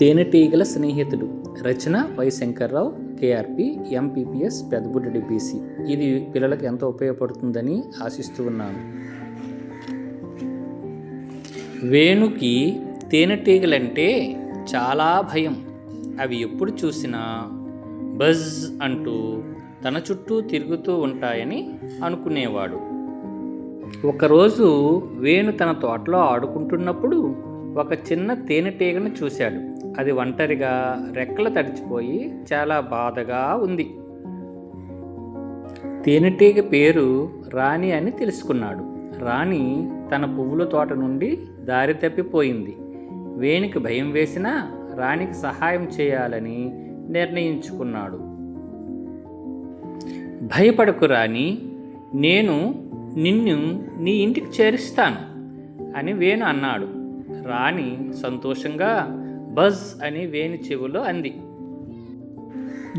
తేనెటీగల స్నేహితుడు. రచన Y Shankar Rao, KRP, MPPS, Peddabuddi DPC. ఇది పిల్లలకు ఎంతో ఉపయోగపడుతుందని ఆశిస్తూ ఉన్నాను. వేణుకి తేనెటీగలంటే చాలా భయం. అవి ఎప్పుడు చూసినా బజ్ అంటూ తన చుట్టూ తిరుగుతూ ఉంటాయని అనుకునేవాడు. ఒకరోజు వేణు తన తోటలో ఆడుకుంటున్నప్పుడు ఒక చిన్న తేనెటీగను చూశాడు. అది ఒంటరిగా రెక్కలు తడిచిపోయి చాలా బాధగా ఉంది. తేనెటీగ పేరు రాణి అని తెలుసుకున్నాడు. రాణి తన పువ్వుల తోట నుండి దారి తప్పిపోయింది. వేణుకి భయం వేసినా రాణికి సహాయం చేయాలని నిర్ణయించుకున్నాడు. భయపడకు రాణి, నేను నిన్ను నీ ఇంటికి చేరుస్తాను అని వేణు అన్నాడు. రాణి సంతోషంగా బజ్ అని వేణు చెవిలో అంది.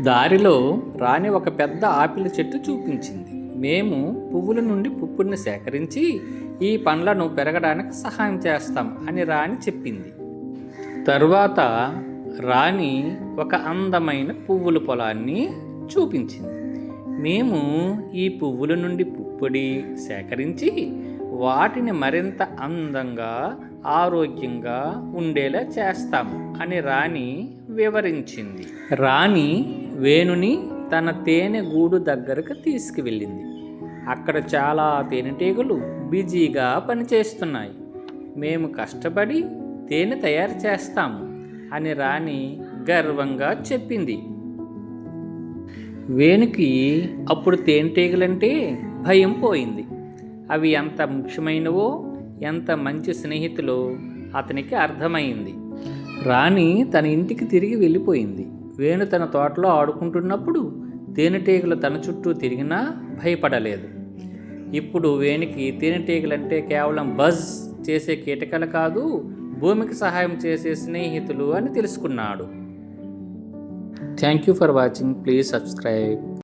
దారిలో రాణి ఒక పెద్ద ఆపిల్ చెట్టు చూపించింది. మేము పువ్వుల నుండి పుప్పుని సేకరించి ఈ పండ్లను పెరగడానికి సహాయం చేస్తాం అని రాణి చెప్పింది. తరువాత రాణి ఒక అందమైన పువ్వుల పొలాన్ని చూపించింది. మేము ఈ పువ్వుల నుండి పుప్పొడి సేకరించి వాటిని మరింత అందంగా ఆరోగ్యంగా ఉండేలా చేస్తాము అని రాణి వివరించింది. రాణి వేణుని తన తేనె గూడు దగ్గరకు తీసుకువెళ్ళింది. అక్కడ చాలా తేనెటీగలు బిజీగా పనిచేస్తున్నాయి. మేము కష్టపడి తేనె తయారు చేస్తాము అని రాణి గర్వంగా చెప్పింది. వేణుకి అప్పుడు తేనెటీగలంటే భయం పోయింది. అవి ఎంత ముఖ్యమైనవో, ఎంత మంచి స్నేహితులో అతనికి అర్థమైంది. రాణి తన ఇంటికి తిరిగి వెళ్ళిపోయింది. వేణు తన తోటలో ఆడుకుంటున్నప్పుడు తేనెటీగలు తన చుట్టూ తిరిగినా భయపడలేదు. ఇప్పుడు వేణుకి తేనెటీగలంటే కేవలం బజ్ చేసే కీటకాలు కాదు, భూమికి సహాయం చేసే స్నేహితులు అని తెలుసుకున్నాడు. Thank you for watching. Please subscribe.